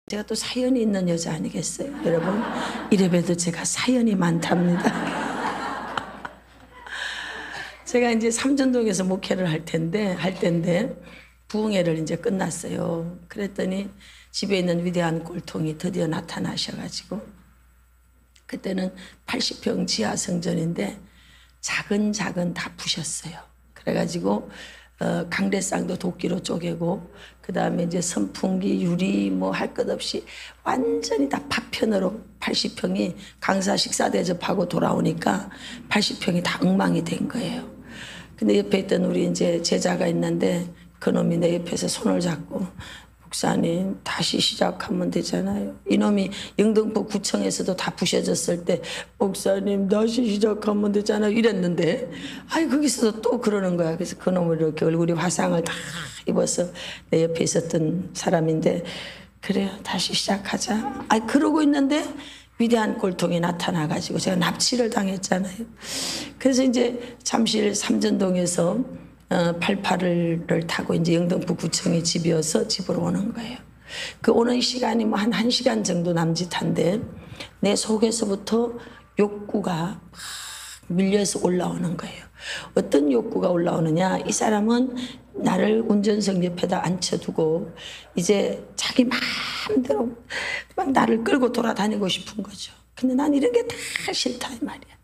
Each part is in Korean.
제가 또 사연이 있는 여자 아니겠어요? 여러분, 이래봬도 제가 사연이 많답니다. 제가 이제 삼전동에서 목회를 할 텐데 부흥회를 이제 끝났어요. 그랬더니 집에 있는 위대한 꼴통이 드디어 나타나셔가지고, 그때는 80평 지하 성전인데 작은 다 부셨어요. 그래가지고 강대상도 도끼로 쪼개고, 그 다음에 이제 선풍기, 유리 뭐 할 것 없이 완전히 다 파편으로 80평이 강사 식사 대접하고 돌아오니까 80평이 다 엉망이 된 거예요. 근데 옆에 있던 우리 이제 제자가 있는데 그놈이 내 옆에서 손을 잡고, 목사님 다시 시작하면 되잖아요. 이놈이 영등포 구청에서도 다 부셔졌을 때 목사님 다시 시작하면 되잖아요 이랬는데, 거기서도 또 그러는 거야. 그래서 그놈을 이렇게 얼굴이 화상을 다 입어서 내 옆에 있었던 사람인데, 그래요 다시 시작하자. 그러고 있는데 위대한 꼴통이 나타나가지고 제가 납치를 당했잖아요. 그래서 이제 잠실 삼전동에서 88을 타고 이제 영등포 구청에 집이어서 집으로 오는 거예요. 그 오는 시간이 뭐 한 1시간 정도 남짓한데 내 속에서부터 욕구가 막 밀려서 올라오는 거예요. 어떤 욕구가 올라오느냐, 이 사람은 나를 운전석 옆에다 앉혀두고 이제 자기 마음대로 막 나를 끌고 돌아다니고 싶은 거죠. 근데 난 이런 게 다 싫다 이 말이야.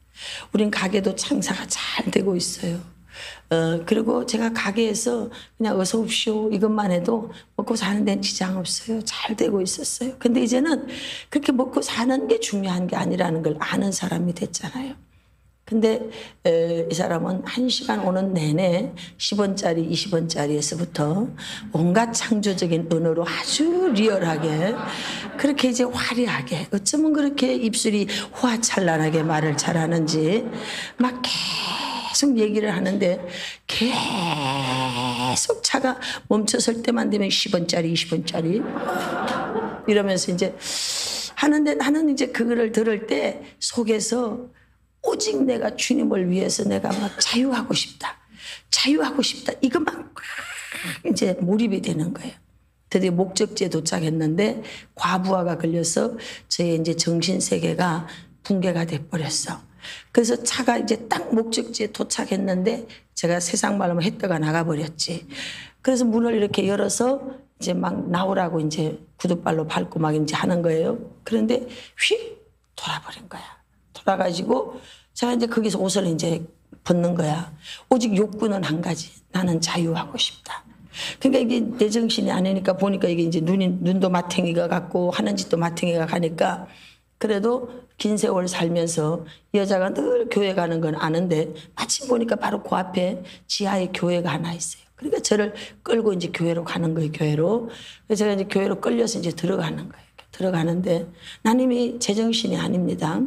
우린 가게도 장사가 잘 되고 있어요. 그리고 제가 가게에서 그냥 어서 오십시오 이것만 해도 먹고 사는 데는 지장 없어요. 잘 되고 있었어요. 근데 이제는 그렇게 먹고 사는 게 중요한 게 아니라는 걸 아는 사람이 됐잖아요. 근데 이 사람은 1시간 오는 내내 10원짜리 20원짜리에서부터 온갖 창조적인 언어로 아주 리얼하게, 그렇게 이제 화려하게, 어쩌면 그렇게 입술이 호화찬란하게 말을 잘하는지 막 계속 얘기를 하는데, 계속 차가 멈춰설 때만 되면 10원짜리 20원짜리 이러면서 이제 하는데, 나는 이제 그거를 들을 때 속에서 오직 내가 주님을 위해서 내가 막 자유하고 싶다 이것만 이제 몰입이 되는 거예요. 드디어 목적지에 도착했는데 과부하가 걸려서 저의 이제 정신 세계가 붕괴가 돼 버렸어. 그래서 차가 이제 딱 목적지에 도착했는데 제가 세상 말로 했다가 나가버렸지. 그래서 문을 이렇게 열어서 이제 막 나오라고 이제 구두발로 밟고 막 이제 하는 거예요. 그런데 휙 돌아버린 거야. 돌아가지고 제가 이제 거기서 옷을 이제 벗는 거야. 오직 욕구는 한 가지. 나는 자유하고 싶다. 그러니까 이게 내 정신이 아니니까 보니까 이게 이제 눈도 마탱이가 같고 하는 짓도 마탱이가 가니까, 그래도 긴 세월 살면서 여자가 늘 교회 가는 건 아는데 마침 보니까 바로 그 앞에 지하에 교회가 하나 있어요. 그러니까 저를 끌고 이제 교회로 가는 거예요, 교회로. 그래서 제가 이제 교회로 끌려서 이제 들어가는 거예요. 들어가는데 난 이미 제정신이 아닙니다.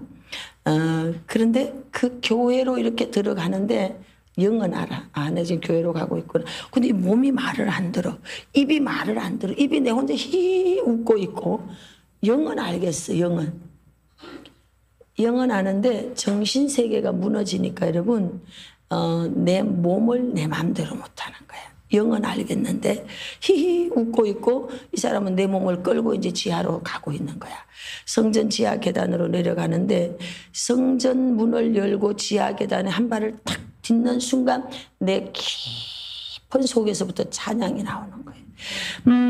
그런데 그 교회로 이렇게 들어가는데 영은 알아. 내 지금 교회로 가고 있구나. 근데 이 몸이 말을 안 들어. 입이 말을 안 들어. 입이 내 혼자 히 웃고 있고. 영은 알겠어, 영은. 영은 아는데 정신세계가 무너지니까 여러분, 내 몸을 내 마음대로 못하는 거야. 영은 알겠는데 히히 웃고 있고, 이 사람은 내 몸을 끌고 이제 지하로 가고 있는 거야. 성전 지하 계단으로 내려가는데 성전 문을 열고 지하 계단에 한 발을 탁 딛는 순간 내 깊은 속에서부터 찬양이 나오는 거예요.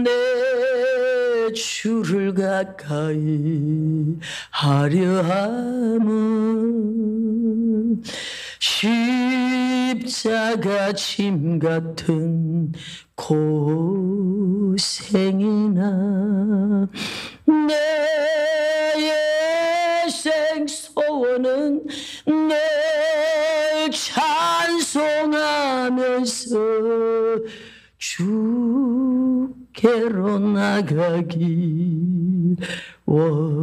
내 주를 가까이 하려 함은 십자가 짐 같은 고생이나, 내 일생 소원은 늘 찬송하면서 주께로 나가길 원함.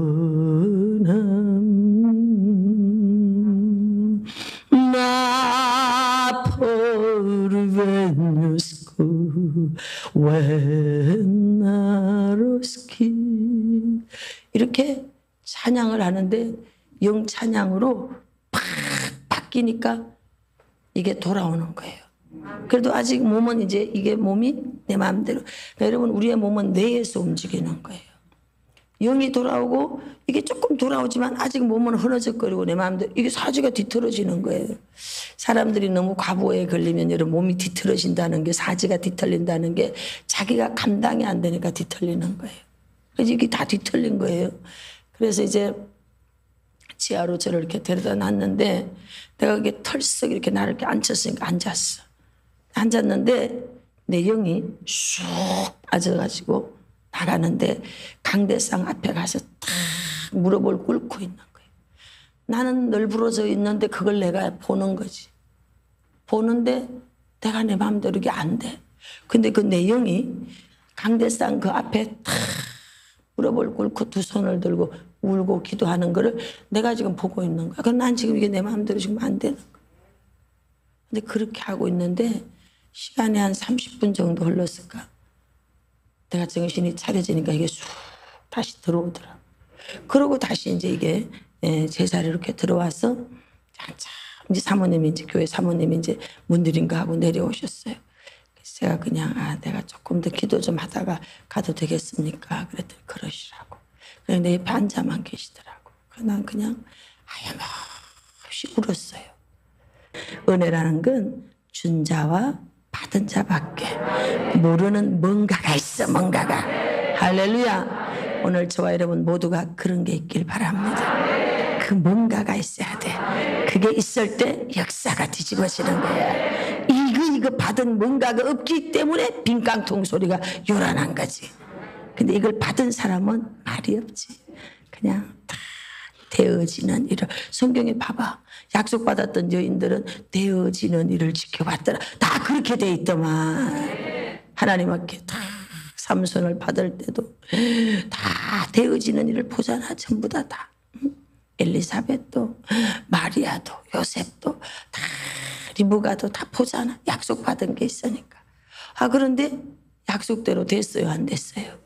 나 포르베뉴스쿠 웬나로스키, 이렇게 찬양을 하는데 영 찬양으로 팍 바뀌니까 이게 돌아오는 거예요. 그래도 아직 몸은 이제 이게 몸이 내 마음대로. 그러니까 여러분, 우리의 몸은 뇌에서 움직이는 거예요. 영이 돌아오고 이게 조금 돌아오지만 아직 몸은 흐느적거리고 내 마음대로 이게 사지가 뒤틀어지는 거예요. 사람들이 너무 과부하에 걸리면 여러분 몸이 뒤틀어진다는 게 사지가 뒤틀린다는 게 자기가 감당이 안 되니까 뒤틀리는 거예요. 그래서 이게 다 뒤틀린 거예요. 그래서 이제 지하로 저를 이렇게 데려다 놨는데 내가 이게 털썩 이렇게 나를 이렇게 앉혔으니까 앉았어. 앉았는데 내 영이 쑥 빠져가지고 나가는데 강대상 앞에 가서 탁 무릎을 꿇고 있는 거예요. 나는 널브러져 있는데 그걸 내가 보는 거지. 보는데 내가 내 마음대로 이게 안 돼. 근데 그 내 영이 강대상 그 앞에 탁 무릎을 꿇고 두 손을 들고 울고 기도하는 거를 내가 지금 보고 있는 거야. 그럼 난 지금 이게 내 마음대로 지금 안 되는 거야. 근데 그렇게 하고 있는데 시간이 한 30분 정도 흘렀을까? 내가 정신이 차려지니까 이게 쑥 다시 들어오더라. 그러고 다시 이제 이게 제자리로 이렇게 들어와서 한참 이제 사모님이 이제 교회 사모님이 이제 문드린가 하고 내려오셨어요. 그래서 제가 그냥 내가 조금 더 기도 좀 하다가 가도 되겠습니까? 그랬더니 그러시라고. 그냥 내 옆에 앉아만 계시더라고. 난 그냥 하염없이 울었어요. 은혜라는 건 준 자와 받은 자밖에 모르는 뭔가가 있어. 뭔가가. 할렐루야. 오늘 저와 여러분 모두가 그런 게 있길 바랍니다. 그 뭔가가 있어야 돼. 그게 있을 때 역사가 뒤집어지는 거야. 이거 받은 뭔가가 없기 때문에 빈깡통 소리가 요란한 거지. 근데 이걸 받은 사람은 말이 없지. 그냥 다 되어지는 일을. 성경에 봐봐. 약속받았던 여인들은 되어지는 일을 지켜봤더라. 다 그렇게 돼 있더만. 하나님 앞에 다 삼손을 받을 때도 다 되어지는 일을 보잖아. 전부 다. 엘리사벳도 마리아도 요셉도 다 리브가도 다 보잖아. 약속받은 게 있으니까. 그런데 약속대로 됐어요? 안 됐어요?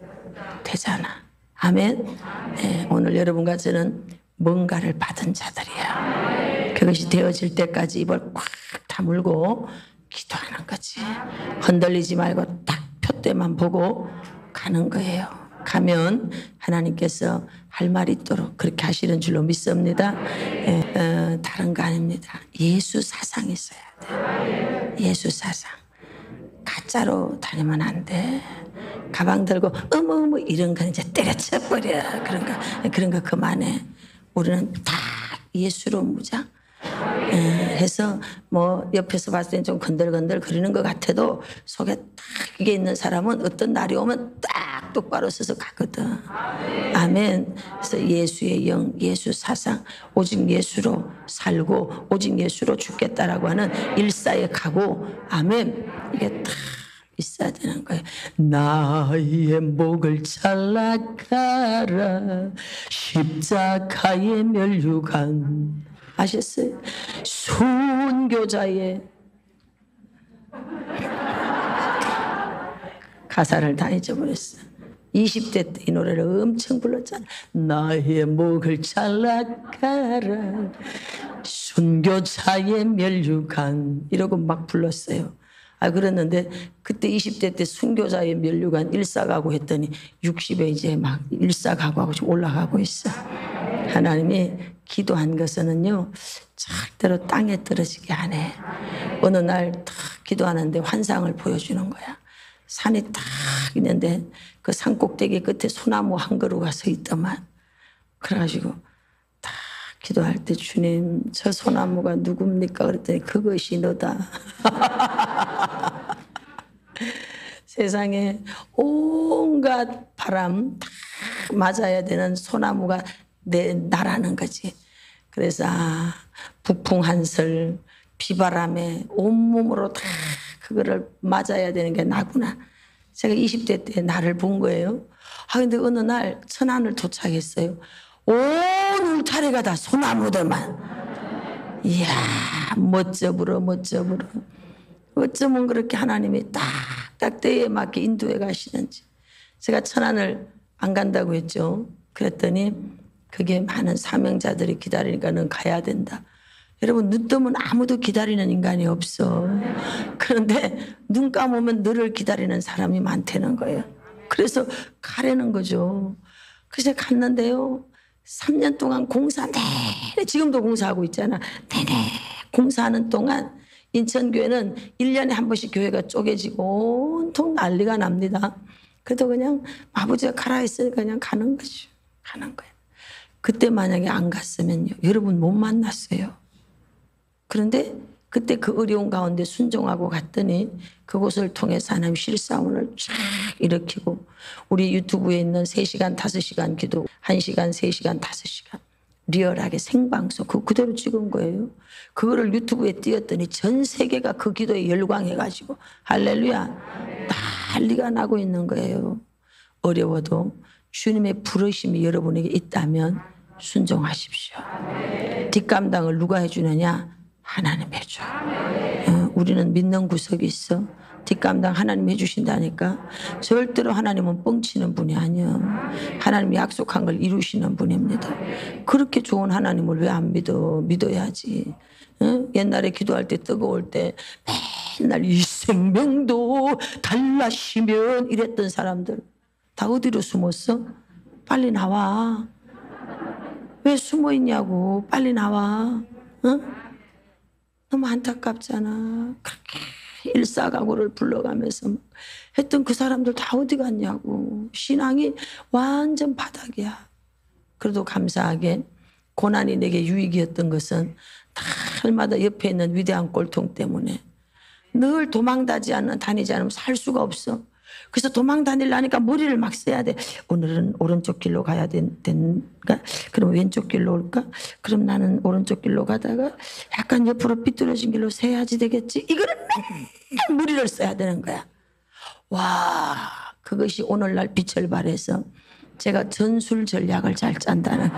되잖아. 아멘. 네, 오늘 여러분과 저는 뭔가를 받은 자들이야. 그것이 되어질 때까지 입을 꽉 다물고 기도하는 거지. 흔들리지 말고 딱 표대만 보고 가는 거예요. 가면 하나님께서 할 말이 있도록 그렇게 하시는 줄로 믿습니다. 다른 거 아닙니다. 예수 사상이 있어야 돼. 예수 사상. 가짜로 다니면 안 돼. 가방 들고 어머 이런 거 이제 때려쳐 버려. 그런 거 그만해. 우리는 다 예수로 무장 해서 뭐 옆에서 봤을 땐 좀 건들건들 거리는 것 같아도 속에 딱 이게 있는 사람은 어떤 날이 오면 딱 똑바로 서서 가거든. 아멘. 그래서 예수의 영, 예수 사상, 오직 예수로 살고 오직 예수로 죽겠다라고 하는 일사에 가고, 아멘. 이게 딱 있어야 되는 거예요. 나의 목을 잘라가라 십자가의 면류관. 아셨어요? 순교자의 가사를 다 잊어버렸어. 20대 때 이 노래를 엄청 불렀잖아. 나의 목을 잘라가라 순교자의 면류관 이러고 막 불렀어요. 그랬는데 그때 20대 때 순교자의 면류관 일사가고 했더니 60에 이제 막 일사가고 지금 올라가고 있어. 하나님이 기도한 것은요 절대로 땅에 떨어지게 안 해. 어느 날 딱 기도하는데 환상을 보여주는 거야. 산이 딱 있는데 그 산 꼭대기 끝에 소나무 한 그루가 서 있더만. 그래가지고 딱 기도할 때 주님 저 소나무가 누굽니까? 그랬더니 그것이 너다. 세상에 온갖 바람 다 맞아야 되는 소나무가 나라는 거지. 그래서 북풍 한설 비바람에 온몸으로 다 그거를 맞아야 되는 게 나구나. 제가 20대 때 나를 본 거예요. 근데 어느 날 천안을 도착했어요. 온 울타리가 다 소나무들만. 이야 멋져부러. 어쩌면 그렇게 하나님이 딱 때에 맞게 인도해 가시는지. 제가 천안을 안 간다고 했죠. 그랬더니 그게 많은 사명자들이 기다리니까 넌 가야 된다. 여러분 눈 뜨면 아무도 기다리는 인간이 없어. 그런데 눈 감으면 너를 기다리는 사람이 많다는 거예요. 그래서 가라는 거죠. 그래서 갔는데요. 3년 동안 공사 내내, 지금도 공사하고 있잖아. 내내 공사하는 동안 인천교회는 1년에 한 번씩 교회가 쪼개지고 온통 난리가 납니다. 그래도 그냥 아버지가 가라 했으니까 그냥 가는 거죠. 가는 거예요. 그때 만약에 안 갔으면요, 여러분 못 만났어요. 그런데 그때 그 어려운 가운데 순종하고 갔더니 그곳을 통해서 하나님 실사원을 쫙 일으키고, 우리 유튜브에 있는 3시간 5시간 기도, 1시간 3시간 5시간 리얼하게 생방송 그대로 찍은 거예요. 그거를 유튜브에 띄웠더니 전 세계가 그 기도에 열광해가지고 할렐루야 난리가 나고 있는 거예요. 어려워도 주님의 부르심이 여러분에게 있다면 순종하십시오. 뒷감당을 누가 해주느냐? 하나님 해줘. 우리는 믿는 구석이 있어. 뒷감당 하나님 해주신다니까. 절대로 하나님은 뻥치는 분이 아니야. 하나님이 약속한 걸 이루시는 분입니다. 그렇게 좋은 하나님을 왜 안 믿어? 믿어야지. 옛날에 기도할 때 뜨거울 때 맨날 이 생명도 달라시면 이랬던 사람들 다 어디로 숨었어? 빨리 나와. 왜 숨어 있냐고. 빨리 나와. 너무 안타깝잖아. 그렇게 일사각오를 불러가면서 했던 그 사람들 다 어디 갔냐고. 신앙이 완전 바닥이야. 그래도 감사하게 고난이 내게 유익이었던 것은 달마다 옆에 있는 위대한 꼴통 때문에 늘 도망다니지 않으면 살 수가 없어. 그래서 도망 다니려니까 머리를 막 써야 돼. 오늘은 오른쪽 길로 가야 된가? 그럼 왼쪽 길로 올까? 그럼 나는 오른쪽 길로 가다가 약간 옆으로 삐뚤어진 길로 세야지 되겠지? 이거를 맨날 머리를 써야 되는 거야. 와, 그것이 오늘날 빛을 발해서 제가 전술 전략을 잘 짠다는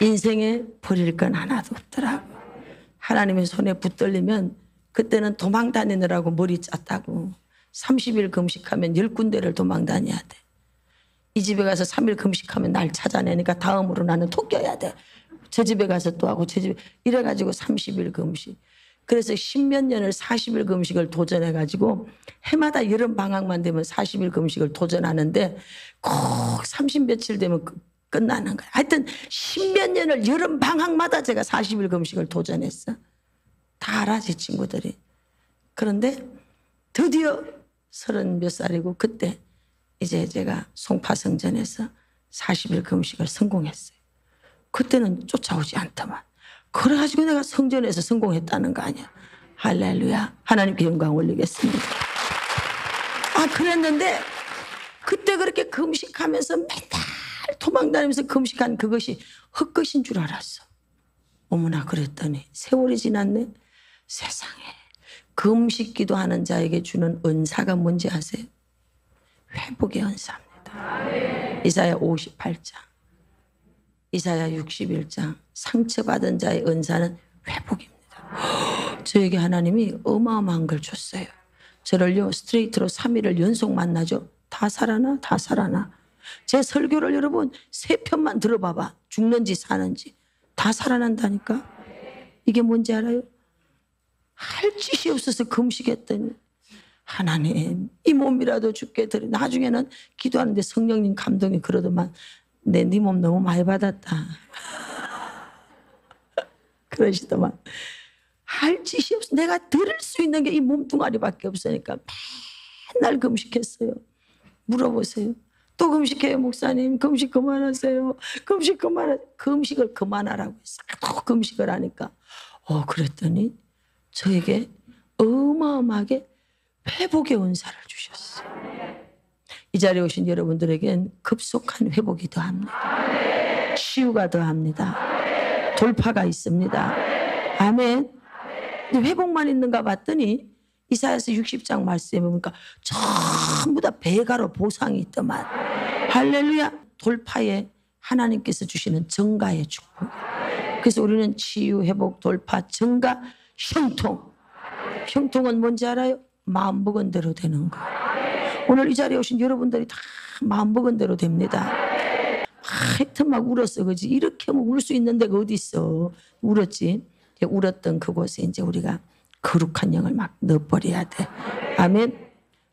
인생에 버릴 건 하나도 없더라고. 하나님의 손에 붙들리면 그때는 도망 다니느라고 머리 짰다고. 30일 금식하면 10군데를 도망 다녀야 돼. 이 집에 가서 3일 금식하면 날 찾아내니까 다음으로 나는 토껴야 돼. 저 집에 가서 또 하고 저 집에 이래가지고 30일 금식. 그래서 10몇 년을 40일 금식을 도전해가지고 해마다 여름 방학만 되면 40일 금식을 도전하는데 꼭 30며칠 되면 끝나는 거야. 하여튼 10몇 년을 여름 방학마다 제가 40일 금식을 도전했어. 다 알아, 제 친구들이. 그런데 드디어 30몇 살이고 그때 이제 제가 송파성전에서 40일 금식을 성공했어요. 그때는 쫓아오지 않더만. 그래가지고 내가 성전에서 성공했다는 거 아니야. 할렐루야. 하나님께 영광 올리겠습니다. 그랬는데 그때 그렇게 금식하면서 맨날 도망다니면서 금식한 그것이 헛것인 줄 알았어. 어머나, 그랬더니 세월이 지났네. 세상에 금식 기도하는 자에게 주는 은사가 뭔지 아세요? 회복의 은사입니다. 이사야 58장, 이사야 61장. 상처받은 자의 은사는 회복입니다. 저에게 하나님이 어마어마한 걸 줬어요. 저를요 스트레이트로 3일을 연속 만나죠. 다 살아나, 다 살아나. 제 설교를 여러분 3편만 들어봐봐. 죽는지 사는지 다 살아난다니까. 이게 뭔지 알아요? 할 짓이 없어서 금식했더니 하나님 이 몸이라도 죽게 드려. 나중에는 기도하는데 성령님 감동이 그러더만, 네 몸 너무 많이 받았다. 그러시더만. 할 짓이 없어. 내가 들을 수 있는 게 이 몸뚱아리밖에 없으니까 맨날 금식했어요. 물어보세요. 또 금식해요, 목사님. 금식 그만하세요. 금식 그만하세요. 금식을 그만하라고 했어요. 또 금식을 하니까 그랬더니 저에게 어마어마하게 회복의 은사를 주셨어요. 이 자리에 오신 여러분들에겐 급속한 회복이 더합니다. 치유가 더합니다. 돌파가 있습니다. 아멘. 근데 회복만 있는가 봤더니 이사야서 60장 말씀에 보니까 전부 다 배가로 보상이 있더만. 할렐루야. 돌파에 하나님께서 주시는 정가의 축복. 그래서 우리는 치유, 회복, 돌파, 정가, 형통. 형통은 뭔지 알아요? 마음 먹은 대로 되는 거. 오늘 이 자리에 오신 여러분들이 다 마음 먹은 대로 됩니다. 하여튼 막 울었어, 그지? 이렇게 뭐 울 수 있는 데가 어디 있어? 울었지. 울었던 그곳에 이제 우리가 거룩한 영을 막 넣어버려야 돼. 아멘.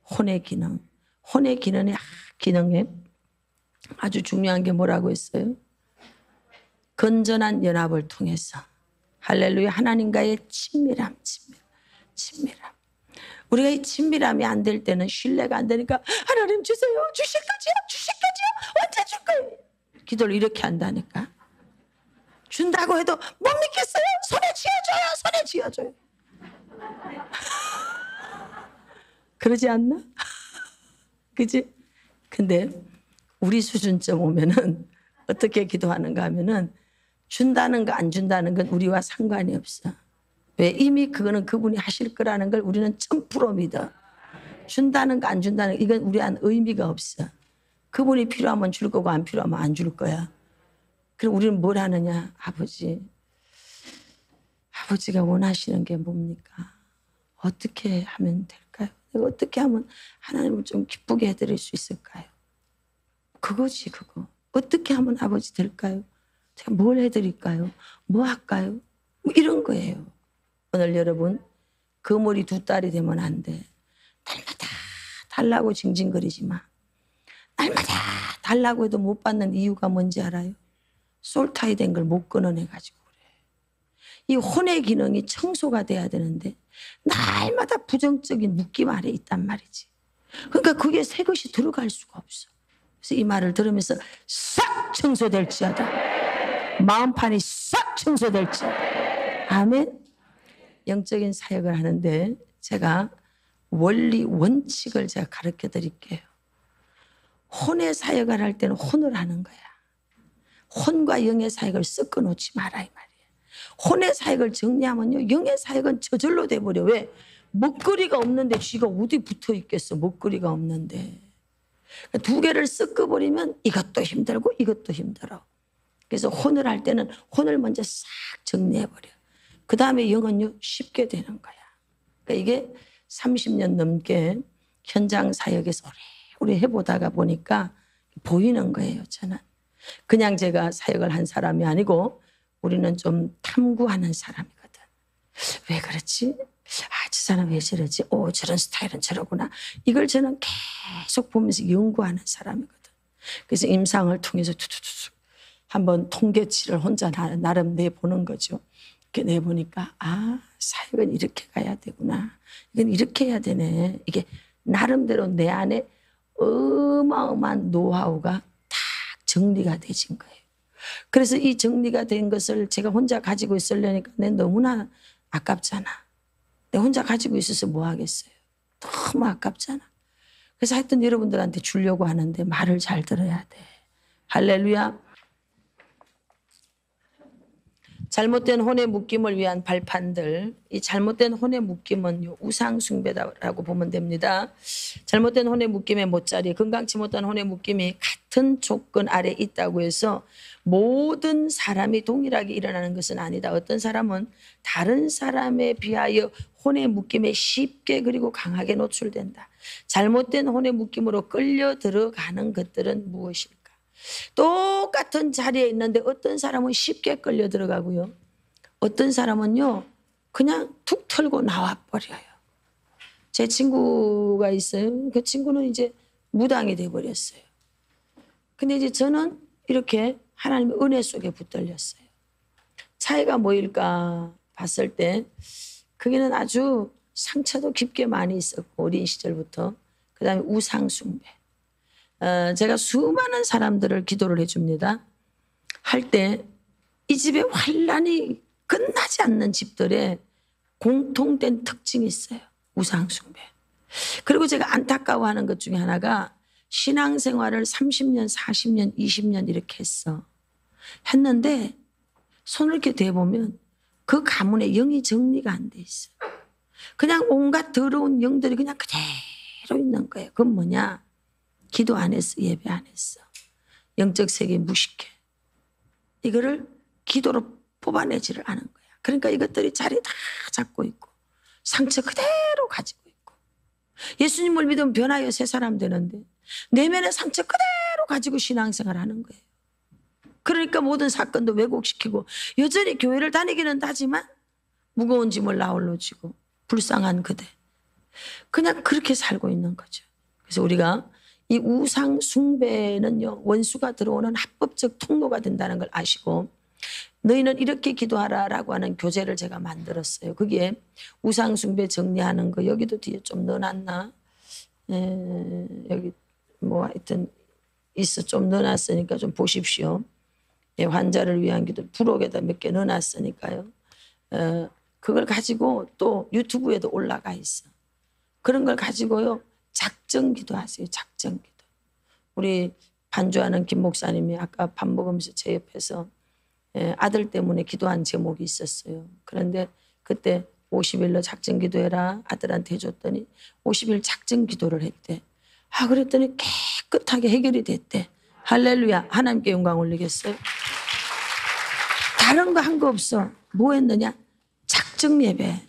혼의 기능. 혼의 기능에 아주 중요한 게 뭐라고 했어요? 건전한 연합을 통해서 할렐루야 하나님과의 친밀함. 우리가 이 친밀함이 안 될 때는 신뢰가 안 되니까 하나님 주세요. 주실 거지요? 언제 줄 거예요? 기도를 이렇게 한다니까. 준다고 해도 못 믿겠어요. 손에 쥐어줘요. 그러지 않나? 그지? 근데 우리 수준점 오면은 어떻게 기도하는가 하면은 준다는 거 안 준다는 건 우리와 상관이 없어. 왜? 이미 그거는 그분이 하실 거라는 걸 우리는 1000% 믿어. 준다는 거 안 준다는 거 이건 우리한테 의미가 없어. 그분이 필요하면 줄 거고 안 필요하면 안 줄 거야. 그럼 우리는 뭘 하느냐? 아버지가 원하시는 게 뭡니까? 어떻게 하면 될까요? 내가 어떻게 하면 하나님을 좀 기쁘게 해드릴 수 있을까요? 그거지 그거. 어떻게 하면 아버지 될까요? 제가 뭘 해드릴까요? 뭐 할까요? 뭐 이런 거예요. 오늘 여러분 거머리 2딸이 되면 안 돼. 날마다 달라고 징징거리지 마. 날마다 달라고 해도 못 받는 이유가 뭔지 알아요? 솔타이 된 걸 못 끊어내가지고 그래. 이 혼의 기능이 청소가 돼야 되는데 날마다 부정적인 묶임 아래 있단 말이지. 그러니까 그게 새 것이 들어갈 수가 없어. 그래서 이 말을 들으면서 싹 청소될지어다. 마음판이 싹 청소될지어다. 아멘. 영적인 사역을 하는데 제가 원리 원칙을 제가 가르쳐 드릴게요. 혼의 사역을 할 때는 혼을 하는 거야. 혼과 영의 사역을 섞어 놓지 마라 이 말이에요. 혼의 사역을 정리하면요 영의 사역은 저절로 돼버려. 왜? 먹거리가 없는데 쥐가 어디 붙어 있겠어. 먹거리가 없는데. 두 개를 섞어버리면 이것도 힘들고 이것도 힘들어. 그래서 혼을 할 때는 혼을 먼저 싹 정리해버려. 그 다음에 영은요 쉽게 되는 거야. 그러니까 이게 30년 넘게 현장 사역에서 오래 해보다가 보니까 보이는 거예요. 저는 그냥 제가 사역을 한 사람이 아니고 우리는 좀 탐구하는 사람이거든. 왜 그렇지? 저 사람 왜 저러지? 저런 스타일은 저러구나. 이걸 저는 계속 보면서 연구하는 사람이거든. 그래서 임상을 통해서 툭툭툭 한번 통계치를 혼자 나름 내보는 거죠. 이렇게 내보니까 사역은 이렇게 가야 되구나. 이건 이렇게 해야 되네. 이게 나름대로 내 안에 어마어마한 노하우가 딱 정리가 되진 거예요. 그래서 이 정리가 된 것을 제가 혼자 가지고 있으려니까 내 너무나 아깝잖아. 내가 혼자 가지고 있어서 뭐 하겠어요. 너무 아깝잖아. 그래서 하여튼 여러분들한테 주려고 하는데 말을 잘 들어야 돼. 할렐루야. 잘못된 혼의 묶임을 위한 발판들. 이 잘못된 혼의 묶임은 우상 숭배라고 보면 됩니다. 잘못된 혼의 묶임의 못자리, 건강치 못한 혼의 묶임이 같은 조건 아래 있다고 해서 모든 사람이 동일하게 일어나는 것은 아니다. 어떤 사람은 다른 사람에 비하여 혼의 묶임에 쉽게 그리고 강하게 노출된다. 잘못된 혼의 묶임으로 끌려 들어가는 것들은 무엇일까? 똑같은 자리에 있는데 어떤 사람은 쉽게 끌려 들어가고요. 어떤 사람은요 그냥 툭 털고 나와 버려요. 제 친구가 있어요. 그 친구는 이제 무당이 돼 버렸어요. 근데 이제 저는 이렇게 하나님의 은혜 속에 붙들렸어요. 차이가 뭐일까 봤을 때 거기는 아주 상처도 깊게 많이 있었고 어린 시절부터. 그다음에 우상 숭배. 제가 수많은 사람들을 기도를 해줍니다. 할 때 이 집에 환란이 끝나지 않는 집들의 공통된 특징이 있어요. 우상 숭배. 그리고 제가 안타까워하는 것 중에 하나가 신앙생활을 30년, 40년, 20년 이렇게 했는데 손을 이렇게 대보면 그 가문에 영이 정리가 안 돼 있어요. 그냥 온갖 더러운 영들이 그냥 그대로 있는 거예요. 그건 뭐냐? 기도 안 했어. 예배 안 했어. 영적 세계 무식해. 이거를 기도로 뽑아내지를 않은 거야. 그러니까 이것들이 자리 다 잡고 있고 상처 그대로 가지고 있고 예수님을 믿으면 변하여 새 사람 되는데 내면의 상처 그대로 가지고 신앙생활 하는 거예요. 그러니까 모든 사건도 왜곡시키고 여전히 교회를 다니기는 하지만 무거운 짐을 나홀로 지고 불쌍한 그대. 그냥 그렇게 살고 있는 거죠. 그래서 우리가 이 우상 숭배는요, 원수가 들어오는 합법적 통로가 된다는 걸 아시고, 너희는 이렇게 기도하라라고 하는 교재를 제가 만들었어요. 거기에 우상 숭배 정리하는 거 여기도 뒤에 좀 넣어놨나? 여기 뭐 하여튼 있어 좀 넣어놨으니까 좀 보십시오. 환자를 위한 기도 부록에다 몇 개 넣어놨으니까요. 그걸 가지고 또 유튜브에도 올라가 있어. 그런 걸 가지고요, 작정 기도하세요. 작정 기도. 우리 반주하는 김 목사님이 아까 밥 먹으면서 제 옆에서 아들 때문에 기도한 제목이 있었어요. 그런데 그때 50일로 작정 기도해라 아들한테 해줬더니 50일 작정 기도를 했대. 그랬더니 깨끗하게 해결이 됐대. 할렐루야. 하나님께 영광 올리겠어요. 다른 거 한 거 없어. 뭐 했느냐? 작정 예배.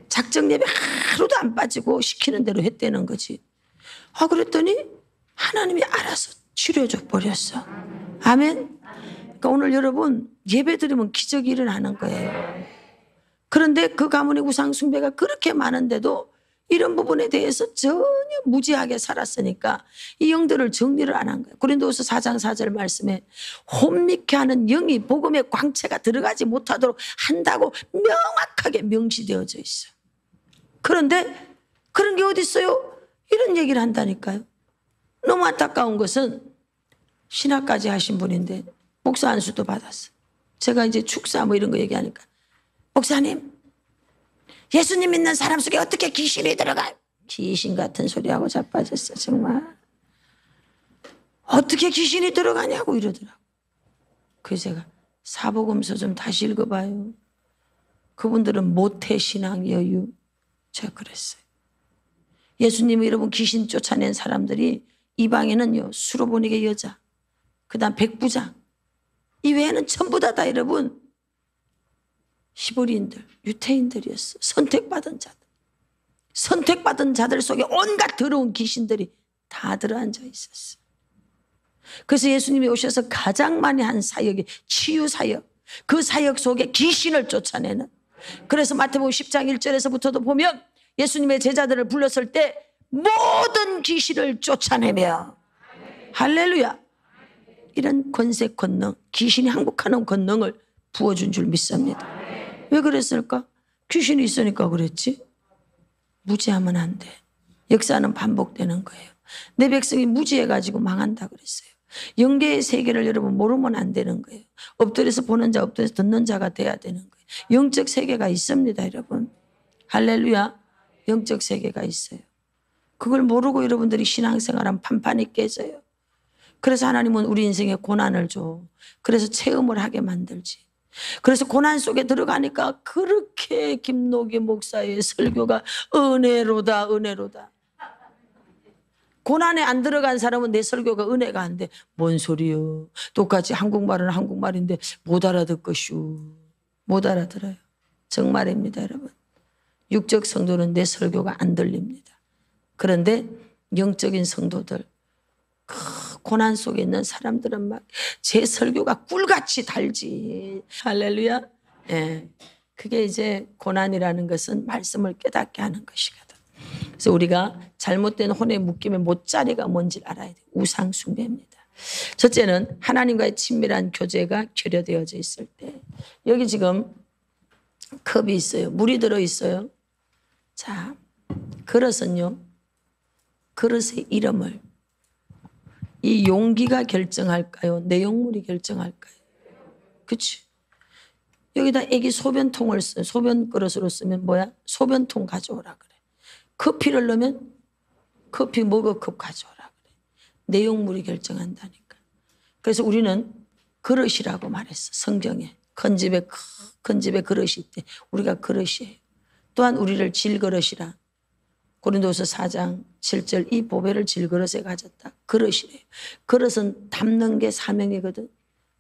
작정 예배 하루도 안 빠지고 시키는 대로 했다는 거지. 그랬더니 하나님이 알아서 치료해줘 버렸어. 아멘. 그러니까 오늘 여러분 예배 드리면 기적이 일어나는 거예요. 그런데 그 가문의 우상 숭배가 그렇게 많은데도 이런 부분에 대해서 전혀 무지하게 살았으니까 이 영들을 정리를 안 한 거예요. 고린도후서 4장 4절 말씀에 혼미케 하는 영이 복음의 광채가 들어가지 못하도록 한다고 명확하게 명시되어져 있어요. 그런데 그런 게 어디 있어요? 이런 얘기를 한다니까요. 너무 안타까운 것은 신학까지 하신 분인데 목사 안수도 받았어. 제가 이제 축사 뭐 이런 거 얘기하니까 목사님, 예수님 믿는 사람 속에 어떻게 귀신이 들어가요? 귀신 같은 소리하고 자빠졌어 정말. 어떻게 귀신이 들어가냐고 이러더라고. 그래서 제가 사복음서 좀 다시 읽어봐요. 그분들은 모태신앙 여유. 제가 그랬어요. 예수님이 여러분 귀신 쫓아낸 사람들이 이방에는요 수로보니게 여자, 그 다음 백부장, 이 외에는 전부 다 여러분 히브리인들, 유태인들이었어. 선택받은 자들. 선택받은 자들 속에 온갖 더러운 귀신들이 다 들어앉아 있었어. 그래서 예수님이 오셔서 가장 많이 한 사역이 치유 사역. 그 사역 속에 귀신을 쫓아내는. 그래서 마태복음 10장 1절에서부터도 보면 예수님의 제자들을 불렀을 때 모든 귀신을 쫓아내며, 할렐루야, 이런 권세 권능, 귀신이 항복하는 권능을 부어준 줄 믿습니다. 왜 그랬을까? 귀신이 있으니까 그랬지. 무지하면 안 돼. 역사는 반복되는 거예요. 내 백성이 무지해가지고 망한다 그랬어요. 영계의 세계를 여러분 모르면 안 되는 거예요. 엎드려서 보는 자, 엎드려서 듣는 자가 돼야 되는 거예요. 영적 세계가 있습니다 여러분. 할렐루야. 영적 세계가 있어요. 그걸 모르고 여러분들이 신앙생활하면 판판이 깨져요. 그래서 하나님은 우리 인생에 고난을 줘. 그래서 체험을 하게 만들지. 그래서 고난 속에 들어가니까 그렇게 김노기 목사의 설교가 은혜로다 은혜로다. 고난에 안 들어간 사람은 내 설교가 은혜가 안 돼. 뭔 소리요. 똑같이 한국말은 한국말인데 못 알아듣겠슈. 못 알아들어요. 정말입니다 여러분. 육적 성도는 내 설교가 안 들립니다. 그런데 영적인 성도들, 고난 속에 있는 사람들은 막 제 설교가 꿀같이 달지. 할렐루야. 예. 그게 이제 고난이라는 것은 말씀을 깨닫게 하는 것이거든. 그래서 우리가 잘못된 혼의 묶임의 못자리가 뭔지 알아야 돼요. 우상 숭배입니다. 첫째는 하나님과의 친밀한 교제가 결여되어져 있을 때. 여기 지금 컵이 있어요. 물이 들어있어요. 자, 그릇은요, 그릇의 이름을 이 용기가 결정할까요? 내용물이 결정할까요? 그치? 여기다 애기 소변통을 써요. 소변 그릇으로 쓰면 뭐야? 소변통 가져오라 그래. 커피를 넣으면 커피 머그컵 가져오라 그래. 내용물이 결정한다니까. 그래서 우리는 그릇이라고 말했어. 성경에 큰 집에 그릇이 있대. 우리가 그릇이에요. 또한 우리를 질그릇이라. 고린도서 4장 7절 이 보배를 질그릇에 가졌다. 그릇이래요. 그릇은 담는 게 사명이거든.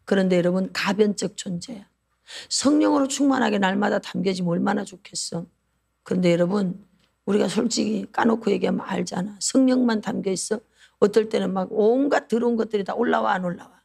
그런데 여러분 가변적 존재야. 성령으로 충만하게 날마다 담겨지면 얼마나 좋겠어. 그런데 여러분 우리가 솔직히 까놓고 얘기하면 알잖아. 성령만 담겨 있어. 어떨 때는 막 온갖 더러운 것들이 다 올라와 안 올라와.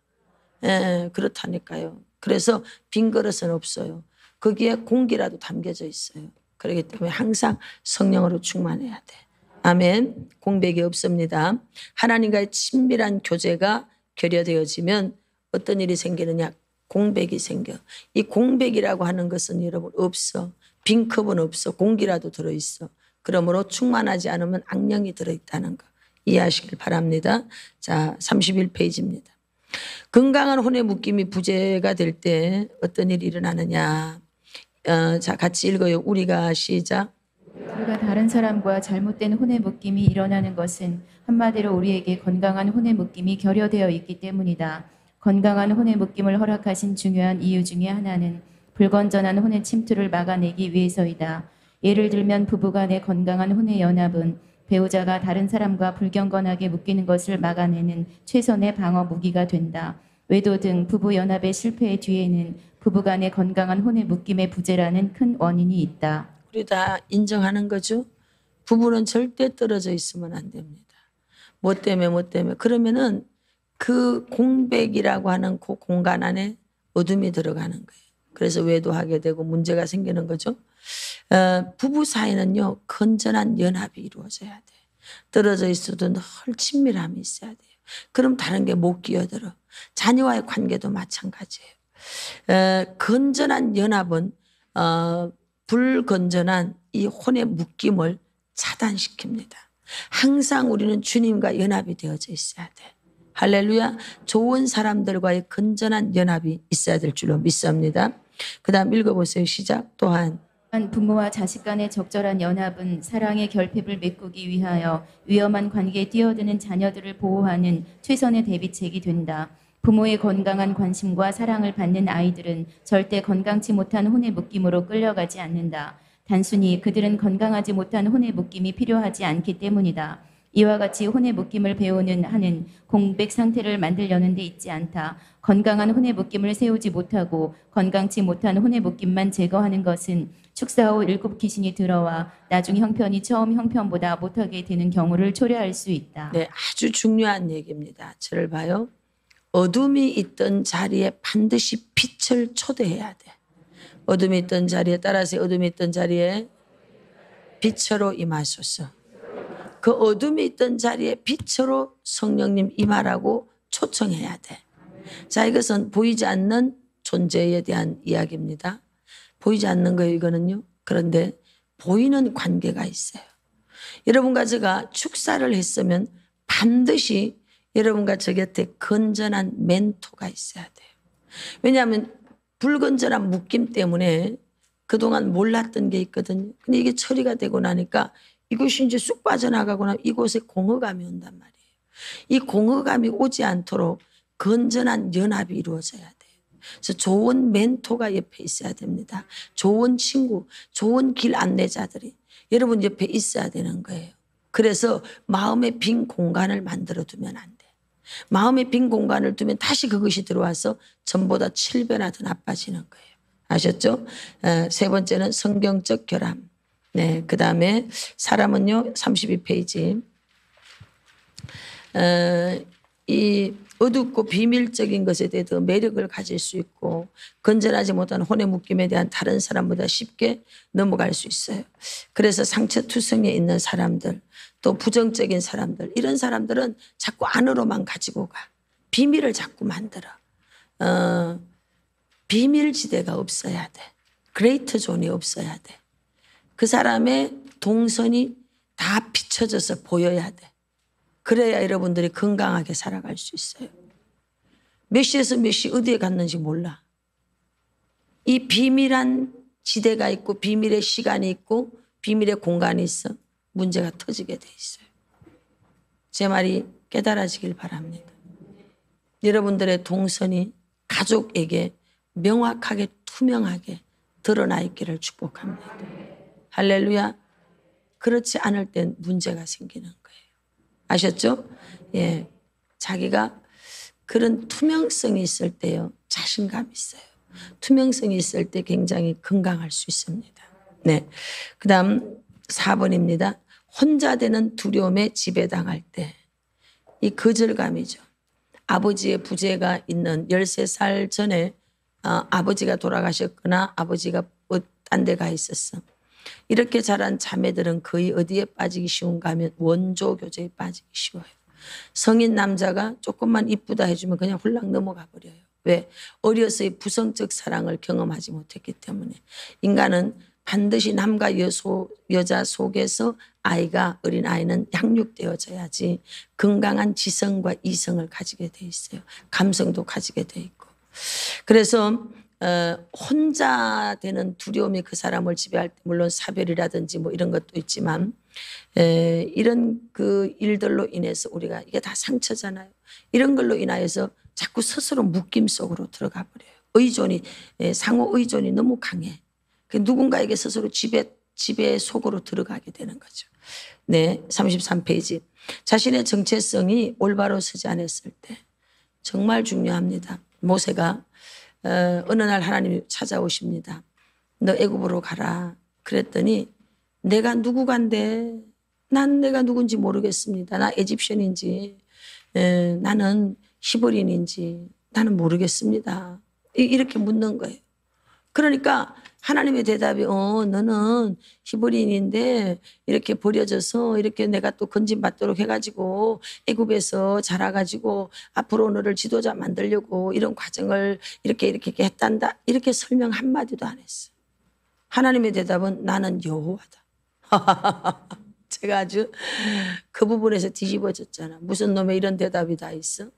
그렇다니까요. 그래서 빈 그릇은 없어요. 거기에 공기라도 담겨져 있어요. 그렇기 때문에 항상 성령으로 충만해야 돼. 아멘. 공백이 없습니다. 하나님과의 친밀한 교제가 결여되어지면 어떤 일이 생기느냐? 공백이 생겨. 이 공백이라고 하는 것은 여러분 없어. 빈 컵은 없어. 공기라도 들어있어. 그러므로 충만하지 않으면 악령이 들어있다는 거 이해하시길 바랍니다. 자, 31페이지입니다. 건강한 혼의 묶임이 부재가 될 때 어떤 일이 일어나느냐. 자, 같이 읽어요. 우리가 시작. 우리가 다른 사람과 잘못된 혼의 묶임이 일어나는 것은 한마디로 우리에게 건강한 혼의 묶임이 결여되어 있기 때문이다. 건강한 혼의 묶임을 허락하신 중요한 이유 중에 하나는 불건전한 혼의 침투를 막아내기 위해서이다. 예를 들면 부부간의 건강한 혼의 연합은 배우자가 다른 사람과 불경건하게 묶이는 것을 막아내는 최선의 방어 무기가 된다. 외도 등 부부 연합의 실패의 뒤에는 부부간의 건강한 혼의 묶임의 부재라는 큰 원인이 있다. 우리 다 인정하는 거죠. 부부는 절대 떨어져 있으면 안 됩니다. 뭐 때문에 그러면은 그 공백이라고 하는 그 공간 안에 어둠이 들어가는 거예요. 그래서 외도하게 되고 문제가 생기는 거죠. 부부 사이는요 건전한 연합이 이루어져야 돼요. 떨어져 있어도 늘 친밀함이 있어야 돼요. 그럼 다른 게 못 끼어들어. 자녀와의 관계도 마찬가지예요. 건전한 연합은 불건전한 이 혼의 묶임을 차단시킵니다. 항상 우리는 주님과 연합이 되어져 있어야 돼. 할렐루야. 좋은 사람들과의 건전한 연합이 있어야 될 줄로 믿습니다. 그 다음 읽어보세요. 시작. 또한 부모와 자식 간의 적절한 연합은 사랑의 결핍을 메꾸기 위하여 위험한 관계에 뛰어드는 자녀들을 보호하는 최선의 대비책이 된다. 부모의 건강한 관심과 사랑을 받는 아이들은 절대 건강치 못한 혼의 묶임으로 끌려가지 않는다. 단순히 그들은 건강하지 못한 혼의 묶임이 필요하지 않기 때문이다. 이와 같이 혼의 묶임을 배우는 한은 공백 상태를 만들려는 데 있지 않다. 건강한 혼의 묶임을 세우지 못하고 건강치 못한 혼의 묶임만 제거하는 것은 축사 후 7 귀신이 들어와 나중 형편이 처음 형편보다 못하게 되는 경우를 초래할 수 있다. 네, 아주 중요한 얘기입니다. 저를 봐요. 어둠이 있던 자리에 반드시 빛을 초대해야 돼. 어둠이 있던 자리에 따라서 어둠이 있던 자리에 빛으로 임하소서. 그 어둠이 있던 자리에 빛으로 성령님 임하라고 초청해야 돼. 자, 이것은 보이지 않는 존재에 대한 이야기입니다. 보이지 않는 거예요, 이거는요. 그런데 보이는 관계가 있어요. 여러분과 제가 축사를 했으면 반드시 여러분과 저 곁에 건전한 멘토가 있어야 돼요. 왜냐하면 불건전한 묶임 때문에 그동안 몰랐던 게 있거든요. 근데 이게 처리가 되고 나니까 이것이 이제 쑥 빠져나가고 나면 이곳에 공허감이 온단 말이에요. 이 공허감이 오지 않도록 건전한 연합이 이루어져야 돼요. 그래서 좋은 멘토가 옆에 있어야 됩니다. 좋은 친구, 좋은 길 안내자들이 여러분 옆에 있어야 되는 거예요. 그래서 마음의 빈 공간을 만들어 두면 안 돼. 마음의 빈 공간을 두면 다시 그것이 들어와서 전보다 7배나 더 나빠지는 거예요. 아셨죠? 세 번째는 성경적 결함. 네, 그 다음에 사람은요 32페이지 이 어둡고 비밀적인 것에 대해 더 매력을 가질 수 있고 건전하지 못한 혼의 묶임에 대한 다른 사람보다 쉽게 넘어갈 수 있어요. 그래서 상처투성에 있는 사람들 또 부정적인 사람들 이런 사람들은 자꾸 안으로만 가지고 가. 비밀을 자꾸 만들어. 비밀지대가 없어야 돼. 그레이트 존이 없어야 돼. 그 사람의 동선이 다 비춰져서 보여야 돼. 그래야 여러분들이 건강하게 살아갈 수 있어요. 몇 시에서 몇 시 어디에 갔는지 몰라. 이 비밀한 지대가 있고 비밀의 시간이 있고 비밀의 공간이 있어 문제가 터지게 돼 있어요. 제 말이 깨달아지길 바랍니다. 여러분들의 동선이 가족에게 명확하게 투명하게 드러나 있기를 축복합니다. 할렐루야. 그렇지 않을 땐 문제가 생기는 거예요. 아셨죠? 예. 자기가 그런 투명성이 있을 때요. 자신감 있어요. 투명성이 있을 때 굉장히 건강할 수 있습니다. 네. 그 다음 4번입니다. 혼자 되는 두려움에 지배당할 때 이 거절감이죠. 아버지의 부재가 있는 13살 전에 아버지가 돌아가셨거나 아버지가 딴 데 가 있었어. 이렇게 자란 자매들은 거의 어디에 빠지기 쉬운가 하면 원조 교제에 빠지기 쉬워요. 성인 남자가 조금만 이쁘다 해주면 그냥 훌락 넘어가 버려요. 왜? 어려서의 부성적 사랑을 경험하지 못했기 때문에. 인간은 반드시 남과 여자 속에서 어린 아이는 양육되어져야지 건강한 지성과 이성을 가지게 돼 있어요. 감성도 가지게 돼 있고. 그래서 혼자 되는 두려움이 그 사람을 지배할 때 물론 사별이라든지 뭐 이런 것도 있지만 이런 그 일들로 인해서 우리가 이게 다 상처잖아요. 이런 걸로 인하여서 자꾸 스스로 묶임 속으로 들어가 버려요. 의존이 상호 의존이 너무 강해. 누군가에게 스스로 지배 속으로 들어가게 되는 거죠. 네, 33페이지. 자신의 정체성이 올바로 서지 않았을 때 정말 중요합니다. 모세가 어느 날 하나님이 찾아오십니다. 너 애굽으로 가라. 그랬더니 내가 누구간데 난 내가 누군지 모르겠습니다. 나 에집션인지 나는 히브리인인지 나는 모르겠습니다. 이렇게 묻는 거예요. 그러니까 하나님의 대답이 너는 히브리인인데 이렇게 버려져서 이렇게 내가 또 건진받도록 해가지고 애굽에서 자라가지고 앞으로 너를 지도자 만들려고 이런 과정을 이렇게 했단다. 이렇게 설명 한마디도 안 했어. 하나님의 대답은 나는 여호와다. 제가 아주 그 부분에서 뒤집어졌잖아. 무슨 놈의 이런 대답이 다 있어?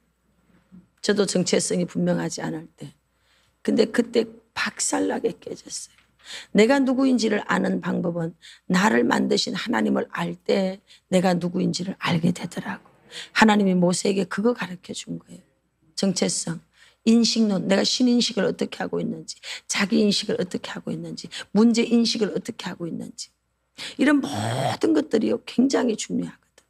저도 정체성이 분명하지 않을 때. 근데 그때 박살나게 깨졌어요. 내가 누구인지를 아는 방법은 나를 만드신 하나님을 알 때 내가 누구인지를 알게 되더라고. 하나님이 모세에게 그거 가르쳐 준 거예요. 정체성, 인식론, 내가 신인식을 어떻게 하고 있는지, 자기인식을 어떻게 하고 있는지, 문제인식을 어떻게 하고 있는지. 이런 모든 것들이요 굉장히 중요하거든.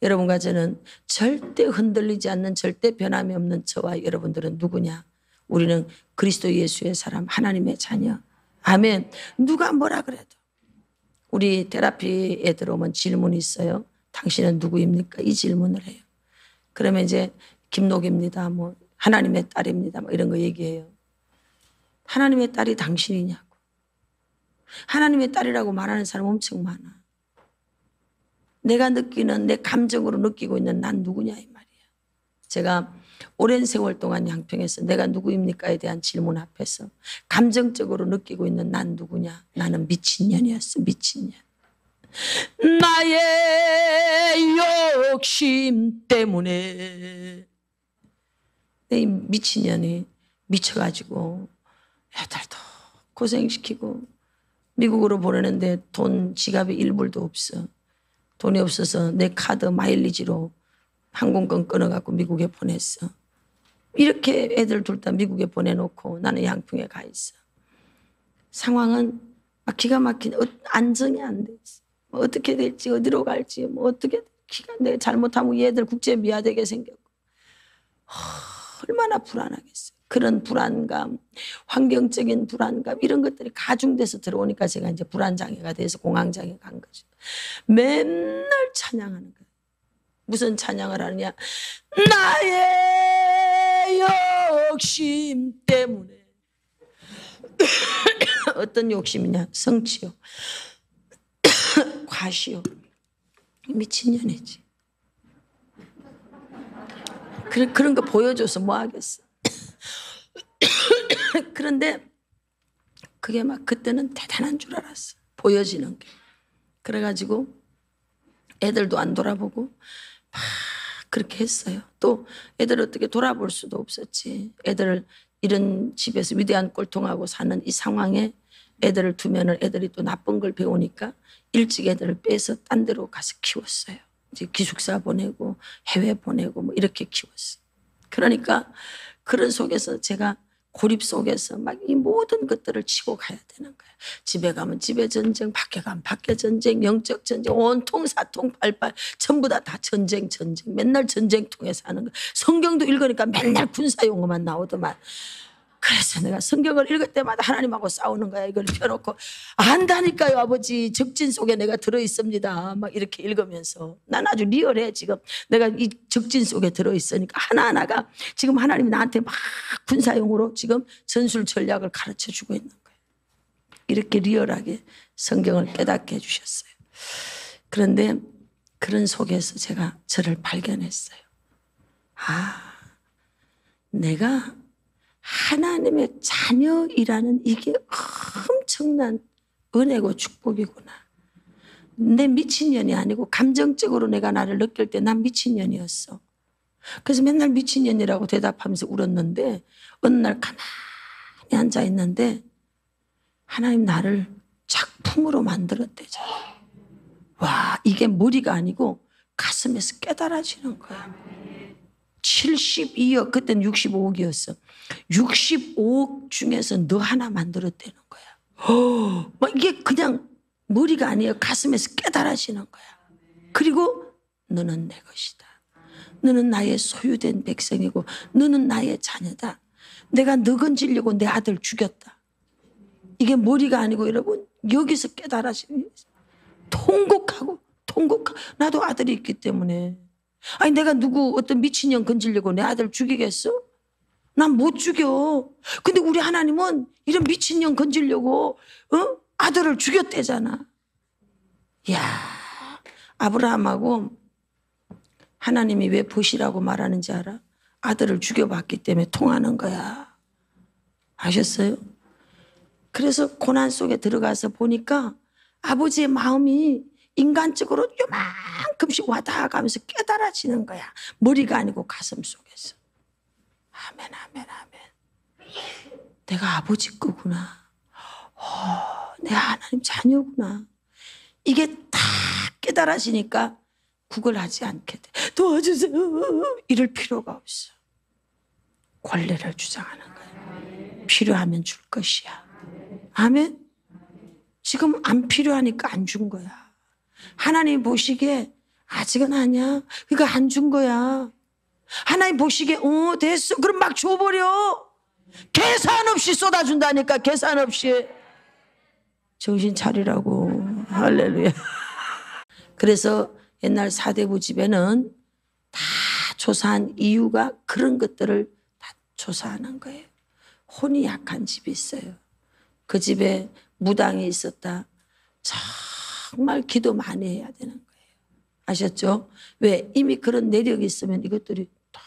여러분과 저는 절대 흔들리지 않는, 절대 변함이 없는 저와 여러분들은 누구냐? 우리는 그리스도 예수의 사람, 하나님의 자녀. 아멘. 누가 뭐라 그래도. 우리 테라피에 들어오면 질문이 있어요. 당신은 누구입니까? 이 질문을 해요. 그러면 이제 김록입니다. 뭐 하나님의 딸입니다. 뭐 이런 거 얘기해요. 하나님의 딸이 당신이냐고. 하나님의 딸이라고 말하는 사람 엄청 많아. 내가 느끼는, 내 감정으로 느끼고 있는 난 누구냐 이 말이야. 제가 오랜 세월 동안 양평에서 내가 누구입니까에 대한 질문 앞에서 감정적으로 느끼고 있는 난 누구냐. 나는 미친년이었어. 미친년. 나의 욕심 때문에 내 미친년이 미쳐가지고 애들도 고생시키고 미국으로 보내는데 돈 지갑에 1불도 없어. 돈이 없어서 내 카드 마일리지로 항공권 끊어갖고 미국에 보냈어. 이렇게 애들 둘 다 미국에 보내놓고 나는 양평에 가 있어. 상황은 막 기가 막힌 안정이 안 돼 있어. 뭐 어떻게 될지 어디로 갈지 뭐 어떻게 내가 잘못하면 얘들 국제 미화되게 생겼고 얼마나 불안하겠어요. 그런 불안감, 환경적인 불안감 이런 것들이 가중돼서 들어오니까 제가 이제 불안장애가 돼서 공황장애 간 거죠. 맨날 찬양하는 거예요. 무슨 찬양을 하느냐. 나의 욕심 때문에. 어떤 욕심이냐. 성취요. 과시요. 미친년이지. 그런 거 보여줘서 뭐 하겠어. 그런데 그게 막 그때는 대단한 줄 알았어. 보여지는 게. 그래가지고 애들도 안 돌아보고 막 그렇게 했어요. 또 애들 어떻게 돌아볼 수도 없었지. 애들을 이런 집에서 위대한 꼴통하고 사는 이 상황에 애들을 두면은 애들이 또 나쁜 걸 배우니까 일찍 애들을 빼서 딴 데로 가서 키웠어요. 이제 기숙사 보내고 해외 보내고 뭐 이렇게 키웠어요. 그러니까 그런 속에서 제가 고립 속에서 막 이 모든 것들을 치고 가야 되는 거예요. 집에 가면 집에 전쟁, 밖에 가면 밖에 전쟁, 영적 전쟁, 온통 사통 팔팔 전부 다 전쟁. 맨날 전쟁통에 사는 거예요. 성경도 읽으니까 맨날 군사용어만 나오더만. 그래서 내가 성경을 읽을 때마다 하나님하고 싸우는 거야. 이걸 펴놓고 안다니까요 아버지. 적진 속에 내가 들어있습니다. 막 이렇게 읽으면서 난 아주 리얼해. 지금 내가 이 적진 속에 들어있으니까 하나하나가 지금 하나님이 나한테 막 군사용으로 지금 전술 전략을 가르쳐주고 있는 거예요. 이렇게 리얼하게 성경을 깨닫게 해주셨어요. 그런데 그런 속에서 제가 저를 발견했어요. 내가 하나님의 자녀이라는 이게 엄청난 은혜고 축복이구나. 내 미친년이 아니고 감정적으로 내가 나를 느낄 때 난 미친년이었어. 그래서 맨날 미친년이라고 대답하면서 울었는데 어느 날 가만히 앉아 있는데 하나님 나를 작품으로 만들었대잖아. 와, 이게 머리가 아니고 가슴에서 깨달아지는 거야. 72억, 그때는 65억이었어. 65억 중에서 너 하나 만들었다는 거야. 이게 그냥 머리가 아니에요. 가슴에서 깨달아지는 거야. 그리고 너는 내 것이다. 너는 나의 소유된 백성이고 너는 나의 자녀다. 내가 너 건지려고 내 아들 죽였다. 이게 머리가 아니고 여러분 여기서 깨달아지는 통곡하고 나도 아들이 있기 때문에 아니 내가 누구 어떤 미친년 건지려고 내 아들 죽이겠어? 난 못 죽여. 근데 우리 하나님은 이런 미친년 건지려고 아들을 죽였대잖아. 이야, 아브라함하고 하나님이 왜 보시라고 말하는지 알아? 아들을 죽여봤기 때문에 통하는 거야. 아셨어요? 그래서 고난 속에 들어가서 보니까 아버지의 마음이 인간적으로 요만큼씩 와닿아가면서 깨달아지는 거야. 머리가 아니고 가슴 속에서. 아멘, 아멘, 아멘. 내가 아버지 거구나. 내가 하나님 자녀구나. 이게 다 깨달아지니까 구걸하지 않게 돼. 도와주세요. 이럴 필요가 없어. 권리를 주장하는 거야. 필요하면 줄 것이야. 아멘. 지금 안 필요하니까 안 준 거야. 하나님 보시기에 아직은 아니야. 그러니까 안 준 거야. 하나님 보시기에 됐어. 그럼 막 줘버려. 계산 없이 쏟아준다니까. 계산 없이. 정신 차리라고. 할렐루야. 그래서 옛날 사대부 집에는 다 조사한 이유가 그런 것들을 다 조사하는 거예요. 혼이 약한 집이 있어요. 그 집에 무당이 있었다. 정말 기도 많이 해야 되는 거예요. 아셨죠? 왜? 이미 그런 내력이 있으면 이것들이 다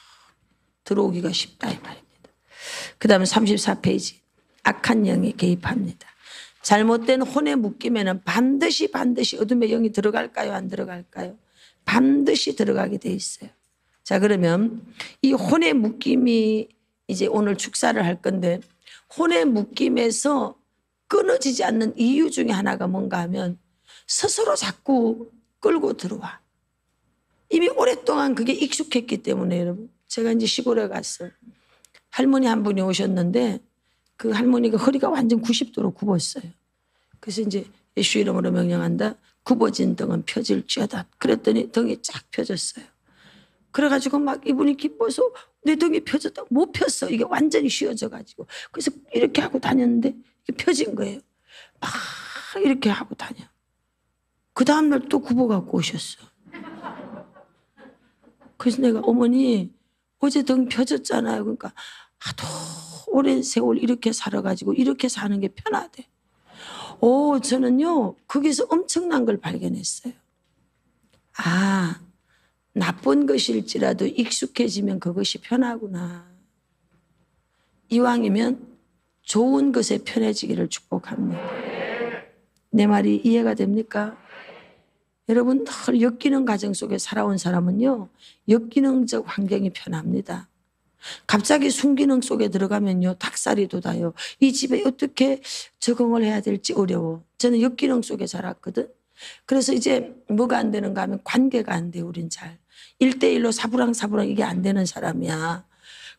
들어오기가 쉽다 이 말입니다. 그 다음에 34페이지. 악한 영이 개입합니다. 잘못된 혼에 묶이면 반드시 어둠의 영이 들어갈까요? 안 들어갈까요? 반드시 들어가게 돼 있어요. 자, 그러면 이 혼의 묶임이 이제 오늘 축사를 할 건데 혼의 묶임에서 끊어지지 않는 이유 중에 하나가 뭔가 하면 스스로 자꾸 끌고 들어와. 이미 오랫동안 그게 익숙했기 때문에 여러분. 제가 이제 시골에 갔어요. 할머니 한 분이 오셨는데 그 할머니가 허리가 완전 90도로 굽었어요. 그래서 이제 예수 이름으로 명령한다. 굽어진 등은 펴질지어다. 그랬더니 등이 쫙 펴졌어요. 그래가지고 막 이분이 기뻐서 내 등이 펴졌다. 못 폈어. 이게 완전히 휘어져가지고. 그래서 이렇게 하고 다녔는데 이게 펴진 거예요. 막 이렇게 하고 다녀. 그 다음날 또 굽어갖고 오셨어. 그래서 내가 어머니 어제 등 펴졌잖아요. 그러니까 하도 오랜 세월 이렇게 살아가지고 이렇게 사는 게 편하대. 저는요 거기서 엄청난 걸 발견했어요. 나쁜 것일지라도 익숙해지면 그것이 편하구나. 이왕이면 좋은 것에 편해지기를 축복합니다. 내 말이 이해가 됩니까? 여러분 늘 역기능 가정 속에 살아온 사람은요 역기능적 환경이 편합니다. 갑자기 순기능 속에 들어가면요 닭살이 돋아요. 이 집에 어떻게 적응을 해야 될지 어려워. 저는 역기능 속에 자랐거든. 그래서 이제 뭐가 안 되는가 하면 관계가 안 돼. 우린 잘 1대1로 사부랑 이게 안 되는 사람이야.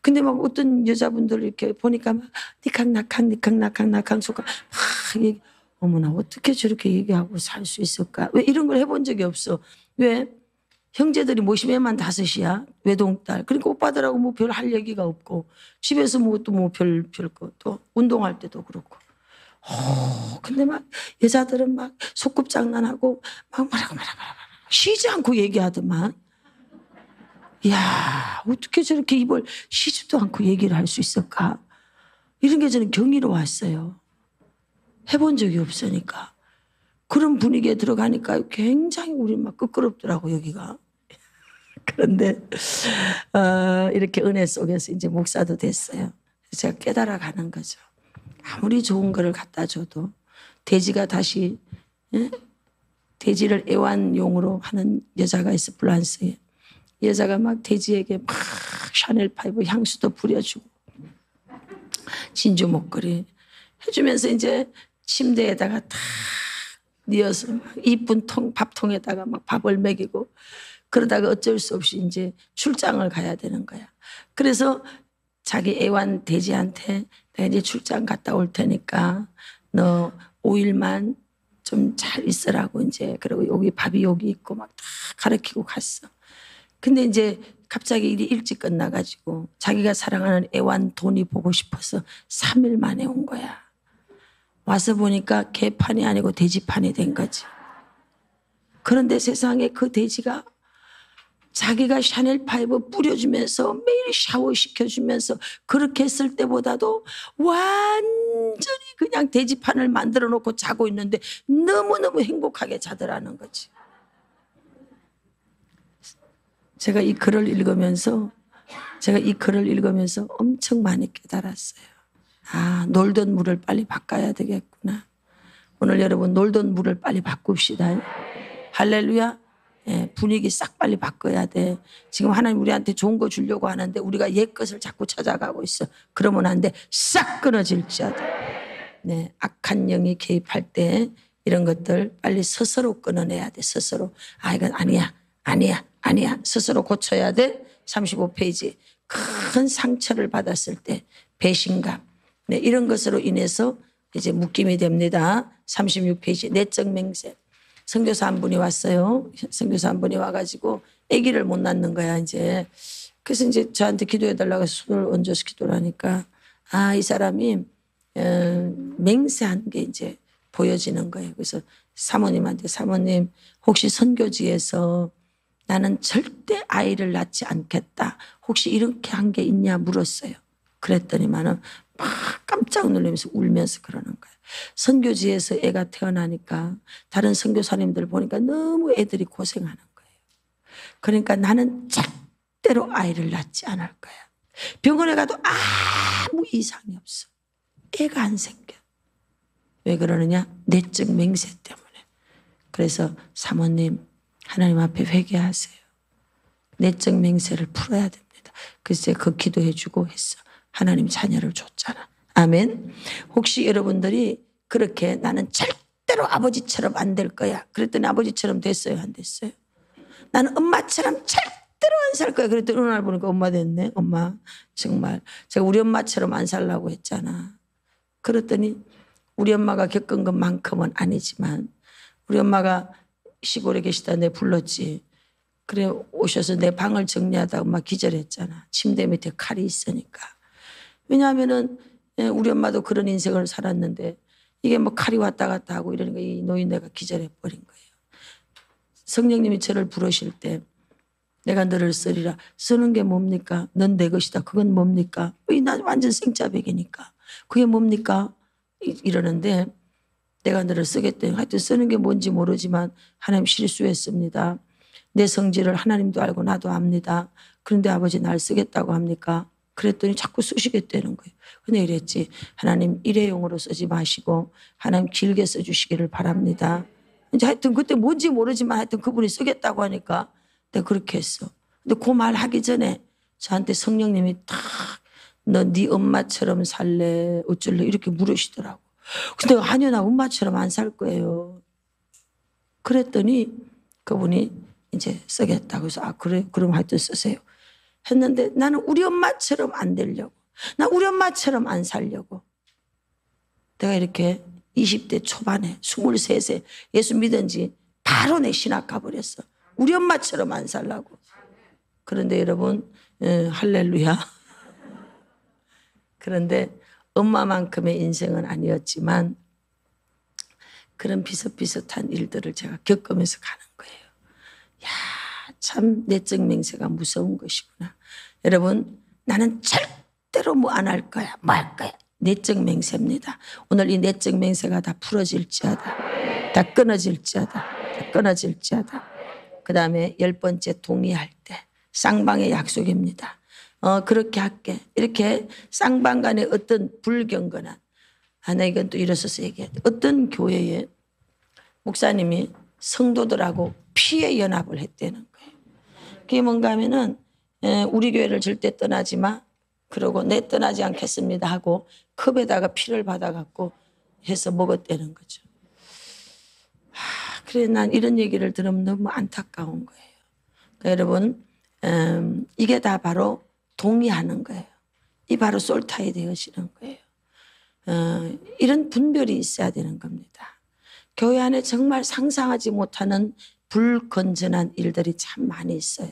근데 막 어떤 여자분들 이렇게 보니까 막 니캉나캉 속가 막 얘기. 어머나 어떻게 저렇게 얘기하고 살 수 있을까? 왜 이런 걸 해본 적이 없어. 왜? 형제들이 모시매만 5이야. 외동딸. 그러니까 오빠들하고 뭐 별 할 얘기가 없고 집에서 뭐 또 뭐 별 거 또 운동할 때도 그렇고. 근데 막 여자들은 막 소꿉장난하고 막 말하고 쉬지 않고 얘기하더만. 이야 어떻게 저렇게 입을 쉬지도 않고 얘기를 할 수 있을까? 이런 게 저는 경이로웠어요. 해본 적이 없으니까. 그런 분위기에 들어가니까 굉장히 우리 막 끄끄럽더라고 여기가. 그런데 이렇게 은혜 속에서 이제 목사도 됐어요. 제가 깨달아가는 거죠. 아무리 좋은 거를 갖다 줘도 돼지가 다시 돼지를 애완용으로 하는 여자가 있어 프랑스에. 여자가 막 돼지에게 막 샤넬 파이브 향수도 뿌려주고 진주 목걸이 해주면서 이제 침대에다가 탁 뉘어서 막 이쁜 밥통에다가 막 밥을 먹이고 그러다가 어쩔 수 없이 이제 출장을 가야 되는 거야. 그래서 자기 애완 돼지한테 내가 이제 출장 갔다 올 테니까 너 5일만 좀 잘 있으라고 이제 그리고 여기 밥이 여기 있고 막 다 가르치고 갔어. 근데 이제 갑자기 일이 일찍 끝나가지고 자기가 사랑하는 애완 돈이 보고 싶어서 3일 만에 온 거야. 와서 보니까 개판이 아니고 돼지판이 된 거지. 그런데 세상에 그 돼지가 자기가 샤넬 파이브 뿌려주면서 매일 샤워시켜주면서 그렇게 했을 때보다도 완전히 그냥 돼지판을 만들어 놓고 자고 있는데 너무너무 행복하게 자더라는 거지. 제가 이 글을 읽으면서 엄청 많이 깨달았어요. 아, 놀던 물을 빨리 바꿔야 되겠구나. 오늘 여러분 놀던 물을 빨리 바꿉시다. 할렐루야. 예, 분위기 싹 빨리 바꿔야 돼. 지금 하나님 우리한테 좋은 거 주려고 하는데 우리가 옛 것을 자꾸 찾아가고 있어. 그러면 안 돼. 싹 끊어질지어다. 네, 악한 영이 개입할 때 이런 것들 빨리 스스로 끊어내야 돼. 스스로. 아, 이건 아니야. 스스로 고쳐야 돼. 35페이지. 큰 상처를 받았을 때 배신감. 네, 이런 것으로 인해서 이제 묶임이 됩니다. 36페이지. 내적 맹세. 선교사 한 분이 왔어요. 선교사 한 분이 와가지고 아기를 못 낳는 거야, 이제. 그래서 이제 저한테 기도해달라고 해서 손을 얹어서 기도를 하니까 아, 이 사람이 맹세한 게 이제 보여지는 거예요. 그래서 사모님한테 사모님 혹시 선교지에서 나는 절대 아이를 낳지 않겠다. 혹시 이렇게 한 게 있냐 물었어요. 그랬더니만은 막 깜짝 놀라면서 울면서 그러는 거예요. 선교지에서 애가 태어나니까 다른 선교사님들 보니까 너무 애들이 고생하는 거예요. 그러니까 나는 절대로 아이를 낳지 않을 거야. 병원에 가도 아무 이상이 없어. 애가 안 생겨. 왜 그러느냐? 내적 맹세 때문에. 그래서 사모님 하나님 앞에 회개하세요. 내적 맹세를 풀어야 됩니다. 그래서 제가 그 기도해 주고 했어. 하나님 자녀를 줬잖아. 아멘. 혹시 여러분들이 그렇게 나는 절대로 아버지처럼 안 될 거야. 그랬더니 아버지처럼 됐어요? 안 됐어요? 나는 엄마처럼 절대로 안 살 거야. 그랬더니 어느 날 보니까 엄마 됐네. 엄마 정말 제가 우리 엄마처럼 안 살라고 했잖아. 그랬더니 우리 엄마가 겪은 것만큼은 아니지만 우리 엄마가 시골에 계시다 내 불렀지. 그래 오셔서 내 방을 정리하다가 막 기절했잖아. 침대 밑에 칼이 있으니까. 왜냐하면은 우리 엄마도 그런 인생을 살았는데 이게 뭐 칼이 왔다 갔다 하고 이러니까 이 노인네가 기절해 버린 거예요. 성령님이 저를 부르실 때 내가 너를 쓰리라. 쓰는 게 뭡니까? 넌 내 것이다. 그건 뭡니까? 난 완전 생짜배기니까. 그게 뭡니까? 이러는데 내가 너를 쓰겠대. 하여튼 쓰는 게 뭔지 모르지만 하나님 실수했습니다. 내 성질을 하나님도 알고 나도 압니다. 그런데 아버지 날 쓰겠다고 합니까? 그랬더니 자꾸 쓰시겠다는 거예요. 근데 이랬지. 하나님 일회용으로 쓰지 마시고 하나님 길게 써주시기를 바랍니다. 이제 하여튼 그때 뭔지 모르지만 하여튼 그분이 쓰겠다고 하니까 내가 그렇게 했어. 근데 그 말 하기 전에 저한테 성령님이 탁 너 네 엄마처럼 살래 어쩔래 이렇게 물으시더라고. 근데 아니요 나 엄마처럼 안 살 거예요. 그랬더니 그분이 이제 쓰겠다고 해서 아 그래 그럼 하여튼 쓰세요. 했는데 나는 우리 엄마처럼 안 되려고. 나 우리 엄마처럼 안 살려고. 내가 이렇게 20대 초반에 23세 예수 믿은 지 바로 내 신학 가버렸어. 우리 엄마처럼 안 살라고. 그런데 여러분 할렐루야. 그런데 엄마만큼의 인생은 아니었지만 그런 비슷비슷한 일들을 제가 겪으면서 가는 거예요. 야, 참 내적 맹세가 무서운 것이구나. 여러분 나는 절대로 뭐 안 할 거야. 뭐 할 거야. 내적 맹세입니다. 오늘 이 내적 맹세가 다 풀어질지어다. 다 끊어질지어다. 다 끊어질지어다. 그 다음에 10번째 동의할 때 쌍방의 약속입니다. 그렇게 할게. 이렇게 쌍방 간에 어떤 불경건한 나 이건 또 일어서서 얘기해야 돼. 어떤 교회에 목사님이 성도들하고 피의 연합을 했다는 거예요. 그게 뭔가 하면은 우리 교회를 절대 떠나지 마. 그러고 내 떠나지 않겠습니다 하고 컵에다가 피를 받아갖고 해서 먹었다는 거죠. 그래 난 이런 얘기를 들으면 너무 안타까운 거예요. 그러니까 여러분 이게 다 바로 동의하는 거예요. 이 바로 솔타이 되어지는 거예요. 이런 분별이 있어야 되는 겁니다. 교회 안에 정말 상상하지 못하는 불건전한 일들이 참 많이 있어요.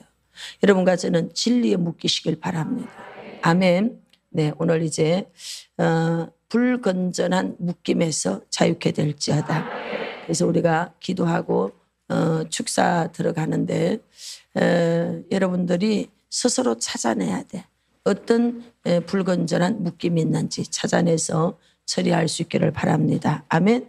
여러분과 저는 진리에 묶이시길 바랍니다. 아멘. 네, 오늘 이제 불건전한 묶임에서 자유케 될지어다. 그래서 우리가 기도하고 축사 들어가는데 여러분들이 스스로 찾아내야 돼. 어떤 불건전한 묶임이 있는지 찾아내서 처리할 수 있기를 바랍니다. 아멘.